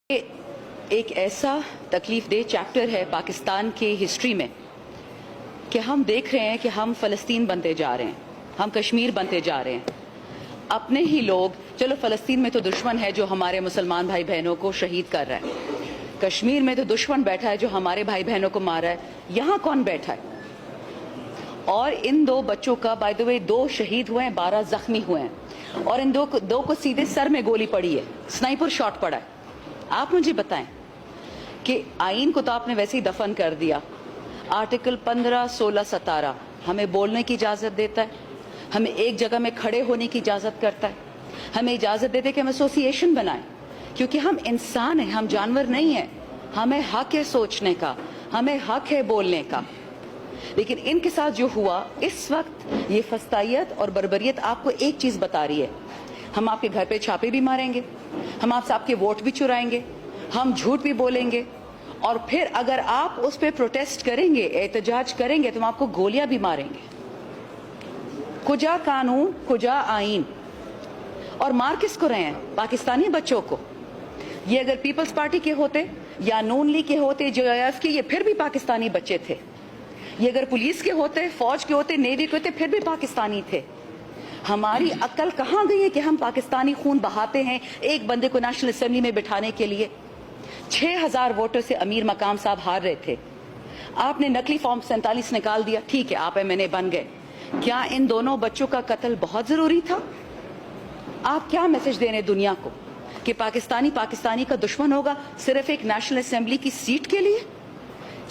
ایک ایسا تکلیف دہ چیپٹر ہے پاکستان کی ہسٹری میں کہ ہم دیکھ رہے ہیں کہ ہم فلسطین بنتے جا رہے ہیں، ہم کشمیر بنتے جا رہے ہیں۔ اپنے ہی لوگ، چلو فلسطین میں تو دشمن ہے جو ہمارے مسلمان بھائی بہنوں کو شہید کر رہا ہے، کشمیر میں تو دشمن بیٹھا ہے جو ہمارے بھائی بہنوں کو مار رہا ہے، یہاں کون بیٹھا ہے؟ اور ان دو بچوں کا بائی دا وے 2 شہید ہوئے ہیں، 12 زخمی ہوئے ہیں، اور ان دو کو سیدھے سر میں گولی پڑی ہے، سنائپر شاٹ پڑا ہے۔ آپ مجھے بتائیں کہ آئین کو تو آپ نے ویسے ہی دفن کر دیا، آرٹیکل 15، 16، 17 ہمیں بولنے کی اجازت دیتا ہے، ہمیں ایک جگہ میں کھڑے ہونے کی اجازت کرتا ہے، ہمیں اجازت دیتے کہ ہم ایسوسی ایشن بنائیں، کیونکہ ہم انسان ہیں، ہم جانور نہیں ہیں، ہمیں حق ہے سوچنے کا، ہمیں حق ہے بولنے کا۔ لیکن ان کے ساتھ جو ہوا اس وقت، یہ فسطائیت اور بربریت آپ کو ایک چیز بتا رہی ہے، ہم آپ کے گھر پہ چھاپے بھی ماریں گے، ہم آپ سے آپ کے ووٹ بھی چرائیں گے، ہم جھوٹ بھی بولیں گے، اور پھر اگر آپ اس پہ پروٹیسٹ کریں گے، احتجاج کریں گے، تو ہم آپ کو گولیاں بھی ماریں گے۔ کجا قانون، کجا آئین؟ اور مار کس کو رہے ہیں؟ پاکستانی بچوں کو۔ یہ اگر پیپلز پارٹی کے ہوتے یا نون لیگ کے ہوتے، جو ایف کے، یہ پھر بھی پاکستانی بچے تھے۔ یہ اگر پولیس کے ہوتے، فوج کے ہوتے، نیوی کے ہوتے، پھر بھی پاکستانی تھے۔ ہماری عقل کہاں گئی ہے کہ ہم پاکستانی خون بہاتے ہیں ایک بندے کو نیشنل اسمبلی میں بٹھانے کے لیے؟ 6000 ووٹر سے امیر مقام صاحب ہار رہے تھے، آپ نے نقلی فارم 47 نکال دیا، ٹھیک ہے آپ ایم این اے بن گئے۔ کیا ان دونوں بچوں کا قتل بہت ضروری تھا؟ آپ کیا میسج دے رہے ہیں دنیا کو کہ پاکستانی کا دشمن ہوگا صرف ایک نیشنل اسمبلی کی سیٹ کے لیے؟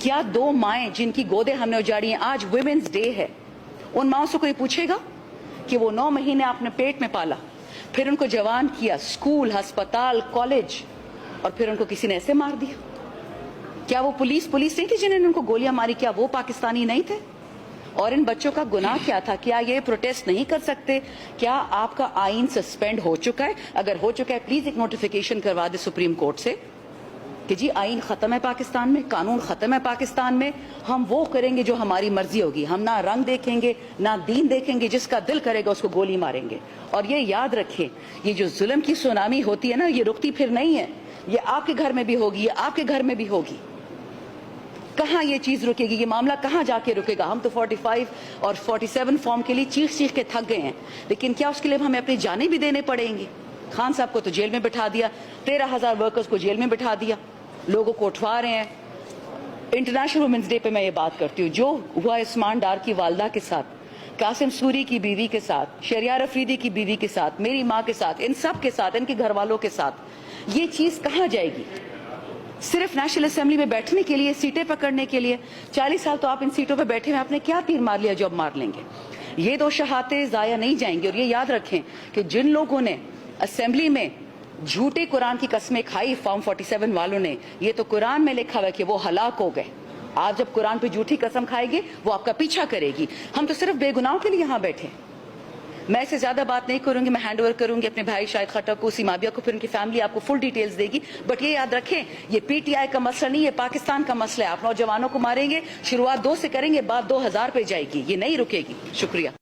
کیا 2 مائیں جن کی گودیں ہم نے اجاڑی ہیں، آج ویمنز ڈے ہے، ان ماؤں سے کوئی پوچھے گا کہ وہ 9 مہینے آپ نے پیٹ میں پالا، پھر ان کو جوان کیا، اسکول، ہسپتال، کالج، اور پھر ان کو کسی نے ایسے مار دیا؟ کیا وہ پولیس نہیں تھی جنہوں نے ان کو گولیاں ماری؟ کیا وہ پاکستانی نہیں تھے؟ اور ان بچوں کا گناہ کیا تھا؟ کیا یہ پروٹیسٹ نہیں کر سکتے؟ کیا آپ کا آئین سسپینڈ ہو چکا ہے؟ اگر ہو چکا ہے پلیز ایک نوٹیفیکیشن کروا دے سپریم کورٹ سے کہ جی آئین ختم ہے پاکستان میں، قانون ختم ہے پاکستان میں، ہم وہ کریں گے جو ہماری مرضی ہوگی، ہم نہ رنگ دیکھیں گے نہ دین دیکھیں گے، جس کا دل کرے گا اس کو گولی ماریں گے۔ اور یہ یاد رکھیں، یہ جو ظلم کی سونامی ہوتی ہے نا، یہ رکتی پھر نہیں ہے، یہ آپ کے گھر میں بھی ہوگی، یہ آپ کے گھر میں بھی ہوگی۔ کہاں یہ چیز رکے گی؟ یہ معاملہ کہاں جا کے رکے گا؟ ہم تو 45 اور 47 فارم کے لیے چیخ کے تھک گئے ہیں، لیکن کیا اس کے لیے ہمیں اپنی جانیں بھی دینے پڑیں گی؟ خان صاحب کو تو جیل میں بٹھا دیا، 13,000 ورکرز کو جیل میں بٹھا دیا، لوگوں کو اٹھوا رہے ہیں۔ انٹرنیشنل وومنز ڈے پہ میں یہ بات کرتی ہوں، جو ہوا عثمان ڈار کی والدہ کے ساتھ، قاسم سوری کی بیوی کے ساتھ، شہریار افریدی کی بیوی کے ساتھ، میری ماں کے ساتھ، ان سب کے ساتھ، ان کے گھر والوں کے ساتھ، یہ چیز کہاں جائے گی؟ صرف نیشنل اسمبلی میں بیٹھنے کے لیے، سیٹیں پکڑنے کے لیے؟ 40 سال تو آپ ان سیٹوں پہ بیٹھے ہیں، آپ نے کیا تیر مار لیا جو اب مار لیں گے؟ یہ 2 شہادتیں ضائع نہیں جائیں گی۔ اور یہ یاد رکھیں کہ جن لوگوں نے اسمبلی میں جھوٹے قرآن کی قسمیں کھائی، فارم 47 والوں نے، یہ تو قرآن میں لکھا ہوا ہے کہ وہ ہلاک ہو گئے۔ آپ جب قرآن پہ جھوٹی قسم کھائے گے، وہ آپ کا پیچھا کرے گی۔ ہم تو صرف بے گناہوں کے لیے یہاں بیٹھے ہیں۔ میں اس سے زیادہ بات نہیں کروں گی، میں ہینڈ اوور کروں گی اپنے بھائی شاہد خٹک کو، سیمابیہ کو، پھر ان کی فیملی آپ کو فل ڈیٹیلز دے گی۔ بٹ یہ یاد رکھیں، یہ پی ٹی آئی کا مسئلہ نہیں، یہ پاکستان کا مسئلہ ہے۔ آپ نوجوانوں کو ماریں گے، شروعات 2 سے کریں گے، بعد 2000 پہ جائے گی، یہ نہیں رکے گی۔ شکریہ۔